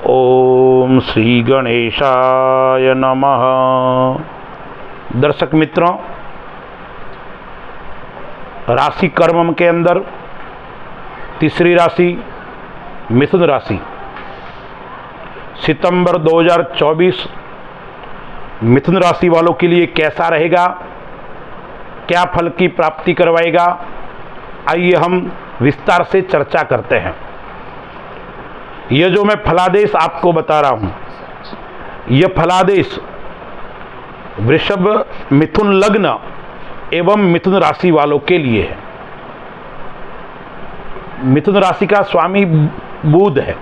ओम श्री गणेशाय नमः। दर्शक मित्रों, राशि कर्म के अंदर तीसरी राशि मिथुन राशि सितंबर 2024 मिथुन राशि वालों के लिए कैसा रहेगा, क्या फल की प्राप्ति करवाएगा, आइए हम विस्तार से चर्चा करते हैं। यह जो मैं फलादेश आपको बता रहा हूं, यह फलादेश वृषभ मिथुन लग्न एवं मिथुन राशि वालों के लिए है। मिथुन राशि का स्वामी बुध है।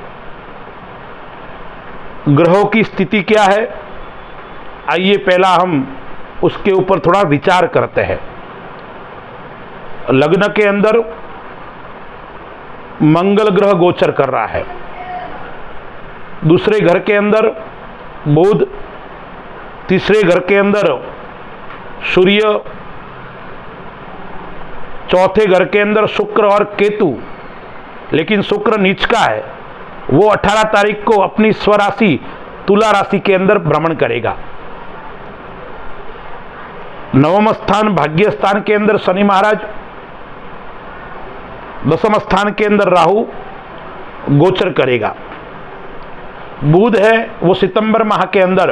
ग्रहों की स्थिति क्या है, आइए पहला हम उसके ऊपर थोड़ा विचार करते हैं। लग्न के अंदर मंगल ग्रह गोचर कर रहा है, दूसरे घर के अंदर बुध, तीसरे घर के अंदर सूर्य, चौथे घर के अंदर शुक्र और केतु। लेकिन शुक्र नीच का है, वो 18 तारीख को अपनी स्वराशि तुला राशि के अंदर भ्रमण करेगा। नवम स्थान भाग्य स्थान के अंदर शनि महाराज, दसम स्थान के अंदर राहु गोचर करेगा। बुध है वो सितंबर माह के अंदर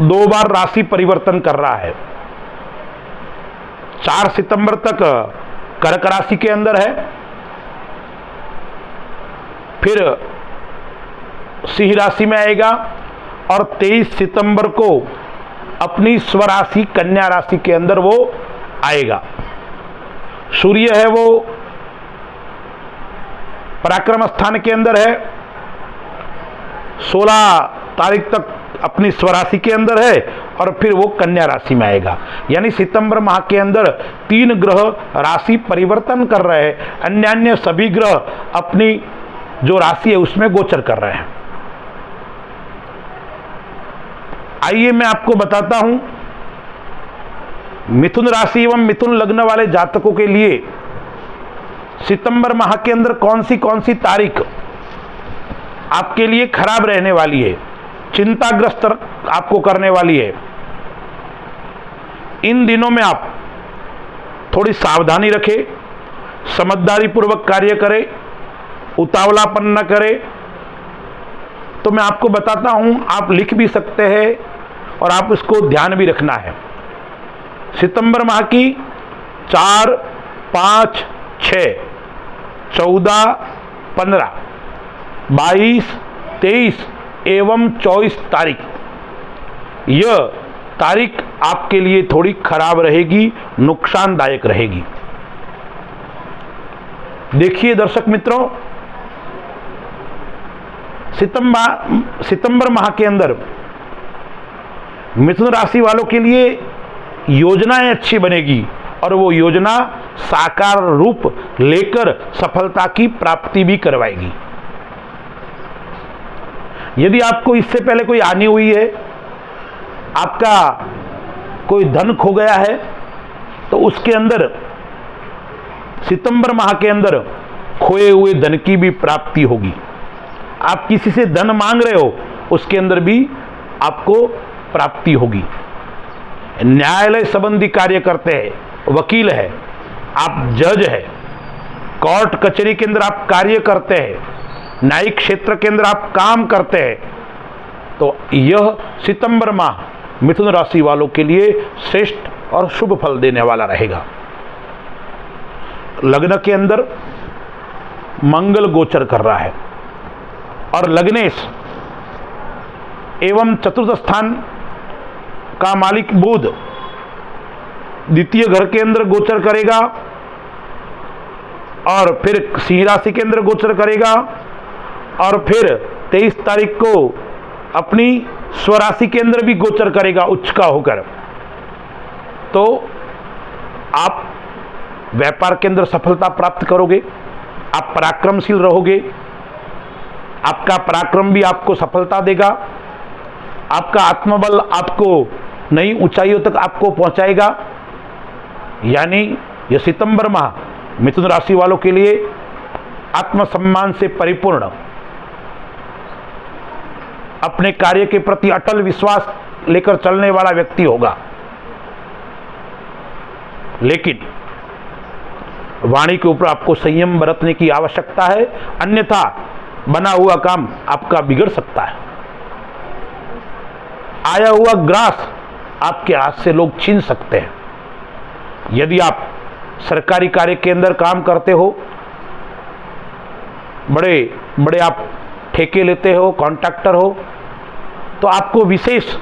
2 बार राशि परिवर्तन कर रहा है। 4 सितंबर तक कर्क राशि के अंदर है, फिर सिंह राशि में आएगा और 23 सितंबर को अपनी स्वराशि कन्या राशि के अंदर वो आएगा। सूर्य है वो पराक्रम स्थान के अंदर है, 16 तारीख तक अपनी स्वराशि के अंदर है और फिर वो कन्या राशि में आएगा। यानी सितंबर माह के अंदर 3 ग्रह राशि परिवर्तन कर रहे हैं, अन्य सभी ग्रह अपनी जो राशि है उसमें गोचर कर रहे हैं। आइए मैं आपको बताता हूं मिथुन राशि एवं मिथुन लग्न वाले जातकों के लिए सितंबर माह के अंदर कौन सी तारीख आपके लिए खराब रहने वाली है, चिंताग्रस्त आपको करने वाली है। इन दिनों में आप थोड़ी सावधानी रखें, समझदारी पूर्वक कार्य करें, उतावलापन न करें। तो मैं आपको बताता हूं, आप लिख भी सकते हैं और आप इसको ध्यान भी रखना है। सितंबर माह की 4, 5, 6, 14, 15, 22, 23 एवं 24 तारीख, यह तारीख आपके लिए थोड़ी खराब रहेगी, नुकसानदायक रहेगी। देखिए दर्शक मित्रों, सितंबर माह के अंदर मिथुन राशि वालों के लिए योजनाएं अच्छी बनेगी और वो योजना साकार रूप लेकर सफलता की प्राप्ति भी करवाएगी। यदि आपको इससे पहले कोई हानि हुई है, आपका कोई धन खो गया है, तो उसके अंदर सितंबर माह के अंदर खोए हुए धन की भी प्राप्ति होगी। आप किसी से धन मांग रहे हो, उसके अंदर भी आपको प्राप्ति होगी। न्यायालय संबंधी कार्य करते हैं, वकील है, आप जज है, कोर्ट कचहरी के अंदर आप कार्य करते हैं, न्यायिक क्षेत्र के अंदर आप काम करते हैं, तो यह सितंबर माह मिथुन राशि वालों के लिए श्रेष्ठ और शुभ फल देने वाला रहेगा। लग्न के अंदर मंगल गोचर कर रहा है और लग्नेश एवं चतुर्थ स्थान का मालिक बुध द्वितीय घर के अंदर गोचर करेगा और फिर सिंह राशि के अंदर गोचर करेगा और फिर 23 तारीख को अपनी स्वराशि के अंदर भी गोचर करेगा उच्च का होकर। तो आप व्यापार के अंदर सफलता प्राप्त करोगे, आप पराक्रमशील रहोगे, आपका पराक्रम भी आपको सफलता देगा, आपका आत्मबल आपको नई ऊंचाइयों तक आपको पहुंचाएगा। यानी यह सितंबर माह मिथुन राशि वालों के लिए आत्मसम्मान से परिपूर्ण, अपने कार्य के प्रति अटल विश्वास लेकर चलने वाला व्यक्ति होगा। लेकिन वाणी के ऊपर आपको संयम बरतने की आवश्यकता है, अन्यथा बना हुआ काम आपका बिगड़ सकता है। आया हुआ ग्रास आपके हाथ से लोग छीन सकते हैं। यदि आप सरकारी कार्य के अंदर काम करते हो, बड़े बड़े आप ठेके लेते हो, कॉन्ट्रैक्टर हो, तो आपको विशेष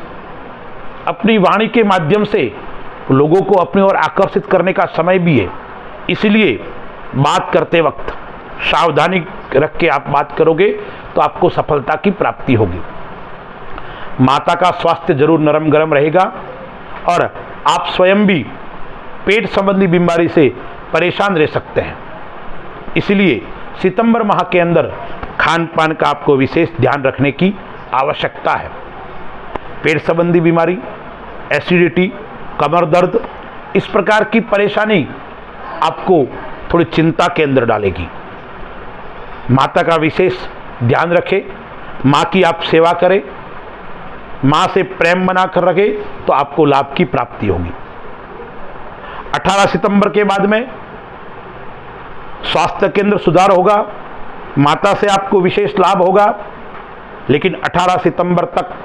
अपनी वाणी के माध्यम से लोगों को अपनी ओर आकर्षित करने का समय भी है। इसलिए बात करते वक्त सावधानी रख के आप बात करोगे तो आपको सफलता की प्राप्ति होगी। माता का स्वास्थ्य जरूर नरम गरम रहेगा और आप स्वयं भी पेट संबंधी बीमारी से परेशान रह सकते हैं। इसलिए सितंबर माह के अंदर खान पान का आपको विशेष ध्यान रखने की आवश्यकता है। पेट संबंधी बीमारी, एसिडिटी, कमर दर्द, इस प्रकार की परेशानी आपको थोड़ी चिंता के अंदर डालेगी। माता का विशेष ध्यान रखें, माँ की आप सेवा करें, माँ से प्रेम बनाकर रखें तो आपको लाभ की प्राप्ति होगी। 18 सितंबर के बाद में स्वास्थ्य के अंदर सुधार होगा, माता से आपको विशेष लाभ होगा, लेकिन 18 सितंबर तक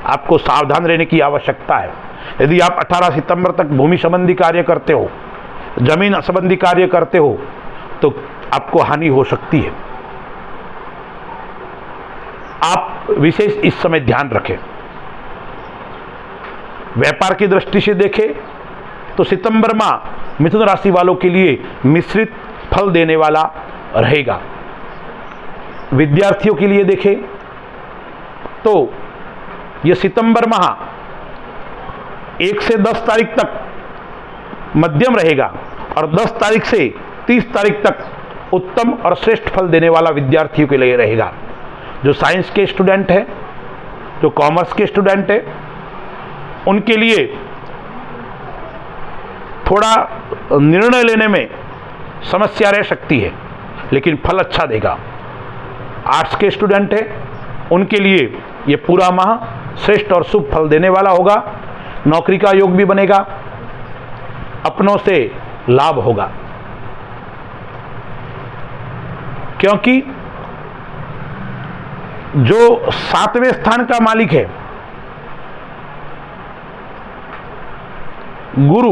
आपको सावधान रहने की आवश्यकता है। यदि आप 18 सितंबर तक भूमि संबंधी कार्य करते हो, जमीन संबंधी कार्य करते हो, तो आपको हानि हो सकती है। आप विशेष इस समय ध्यान रखें। व्यापार की दृष्टि से देखें तो सितंबर माह मिथुन राशि वालों के लिए मिश्रित फल देने वाला रहेगा। विद्यार्थियों के लिए देखें तो यह सितंबर माह 1 से 10 तारीख तक मध्यम रहेगा और 10 तारीख से 30 तारीख तक उत्तम और श्रेष्ठ फल देने वाला विद्यार्थियों के लिए रहेगा। जो साइंस के स्टूडेंट हैं, जो कॉमर्स के स्टूडेंट हैं, उनके लिए थोड़ा निर्णय लेने में समस्या रह सकती है, लेकिन फल अच्छा देगा। आर्ट्स के स्टूडेंट हैं, उनके लिए ये पूरा माह श्रेष्ठ और शुभ फल देने वाला होगा। नौकरी का योग भी बनेगा, अपनों से लाभ होगा, क्योंकि जो 7वें स्थान का मालिक है गुरु,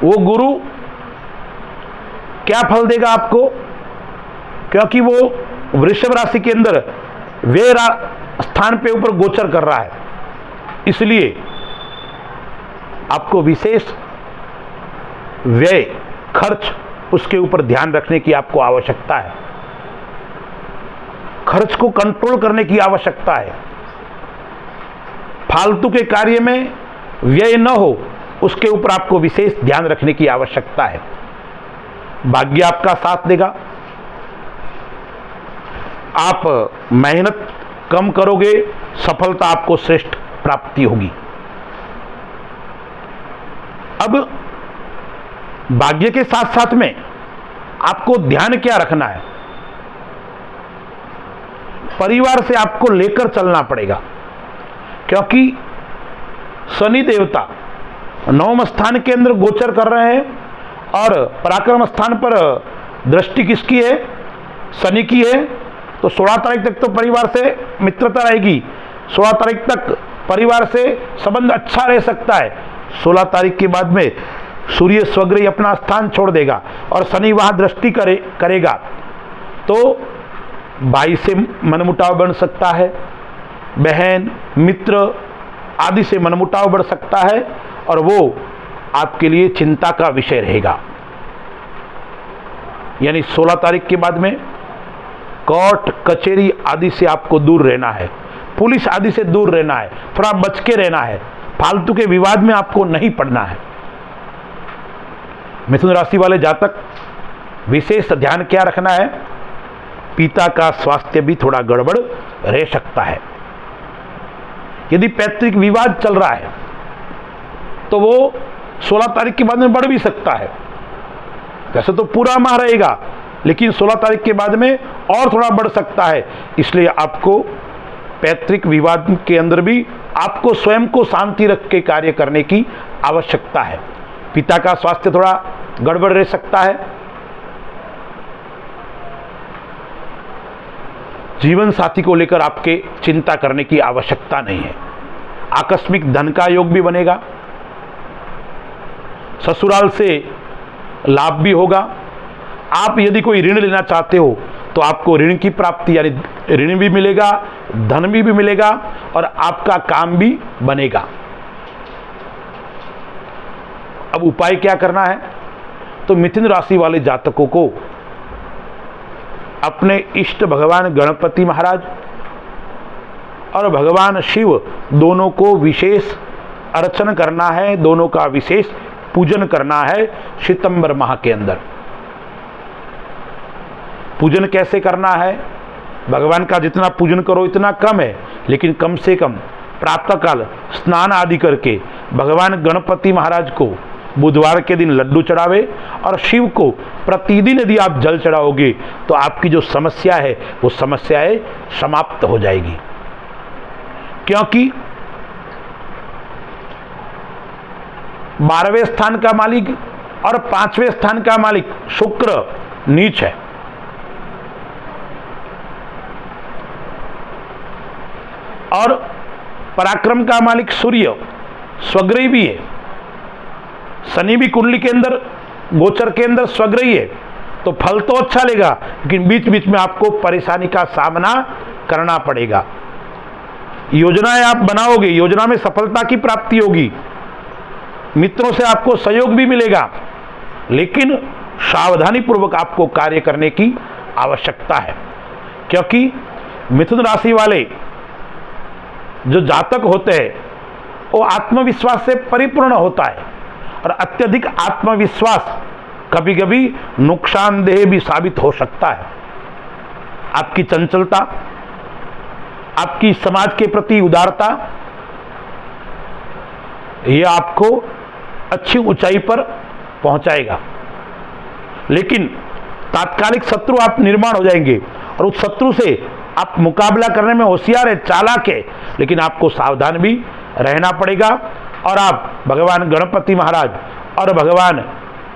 वो गुरु क्या फल देगा आपको, क्योंकि वो वृषभ राशि के अंदर व्यय स्थान पे ऊपर गोचर कर रहा है। इसलिए आपको विशेष व्यय, खर्च, उसके ऊपर ध्यान रखने की आपको आवश्यकता है। खर्च को कंट्रोल करने की आवश्यकता है। फालतू के कार्य में व्यय न हो, उसके ऊपर आपको विशेष ध्यान रखने की आवश्यकता है। भाग्य आपका साथ देगा। आप मेहनत कम करोगे, सफलता आपको श्रेष्ठ प्राप्ति होगी। अब भाग्य के साथ साथ में आपको ध्यान क्या रखना है, परिवार से आपको लेकर चलना पड़ेगा, क्योंकि शनि देवता 9वें स्थान के अंदर गोचर कर रहे हैं और पराक्रम स्थान पर दृष्टि किसकी है, शनि की है। तो 16 तारीख तक तो परिवार से मित्रता रहेगी, 16 तारीख तक परिवार से संबंध अच्छा रह सकता है। 16 तारीख के बाद में सूर्य स्वग्रही अपना स्थान छोड़ देगा और शनि वहां दृष्टि करेगा, तो भाई से मनमुटाव बढ़ सकता है, बहन, मित्र आदि से मनमुटाव बढ़ सकता है और वो आपके लिए चिंता का विषय रहेगा। यानी 16 तारीख के बाद में कोर्ट कचहरी आदि से आपको दूर रहना है, पुलिस आदि से दूर रहना है, थोड़ा बच के रहना है, फालतू के विवाद में आपको नहीं पड़ना है। मिथुन राशि वाले जातक विशेष ध्यान क्या रखना है, पिता का स्वास्थ्य भी थोड़ा गड़बड़ रह सकता है। यदि पैतृक विवाद चल रहा है तो वो 16 तारीख के बाद में बढ़ भी सकता है। वैसे तो पूरा माह रहेगा, लेकिन 16 तारीख के बाद में और थोड़ा बढ़ सकता है। इसलिए आपको पैतृक विवाद के अंदर भी आपको स्वयं को शांति रख के कार्य करने की आवश्यकता है। पिता का स्वास्थ्य थोड़ा गड़बड़ रह सकता है। जीवन साथी को लेकर आपके चिंता करने की आवश्यकता नहीं है। आकस्मिक धन का योग भी बनेगा। ससुराल से लाभ भी होगा। आप यदि कोई ऋण लेना चाहते हो तो आपको ऋण की प्राप्ति यानी ऋण भी मिलेगा, धन भी मिलेगा और आपका काम भी बनेगा। अब उपाय क्या करना है? तो मिथुन राशि वाले जातकों को अपने इष्ट भगवान गणपति महाराज और भगवान शिव दोनों को विशेष अर्चन करना है, दोनों का विशेष पूजन करना है सितंबर माह के अंदर। पूजन कैसे करना है? भगवान का जितना पूजन करो इतना कम है, लेकिन कम से कम प्रातःकाल स्नान आदि करके भगवान गणपति महाराज को बुधवार के दिन लड्डू चढ़ावे और शिव को प्रतिदिन यदि आप जल चढ़ाओगे तो आपकी जो समस्या है वो समस्याएं समाप्त हो जाएगी। क्योंकि 12वें स्थान का मालिक और 5वें स्थान का मालिक शुक्र नीच है। और पराक्रम का मालिक सूर्य स्वग्रही भी है। शनि भी कुंडली के अंदर गोचर के अंदर स्वग्रही है, तो फल तो अच्छा लेगा, लेकिन बीच बीच में आपको परेशानी का सामना करना पड़ेगा। योजनाएं आप बनाओगे, योजना में सफलता की प्राप्ति होगी, मित्रों से आपको सहयोग भी मिलेगा, लेकिन सावधानी पूर्वक आपको कार्य करने की आवश्यकता है। क्योंकि मिथुन राशि वाले जो जातक होते हैं वो आत्मविश्वास से परिपूर्ण होता है और अत्यधिक आत्मविश्वास कभी कभी नुकसानदेह भी साबित हो सकता है। आपकी चंचलता, आपकी समाज के प्रति उदारता, यह आपको अच्छी ऊंचाई पर पहुंचाएगा, लेकिन तात्कालिक शत्रु आप निर्माण हो जाएंगे और उस शत्रु से आप मुकाबला करने में होशियार है, चालाक है, लेकिन आपको सावधान भी रहना पड़ेगा। और आप भगवान गणपति महाराज और भगवान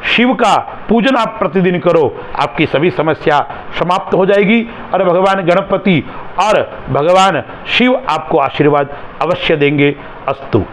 शिव का पूजन आप प्रतिदिन करो, आपकी सभी समस्या समाप्त हो जाएगी और भगवान गणपति और भगवान शिव आपको आशीर्वाद अवश्य देंगे। अस्तु।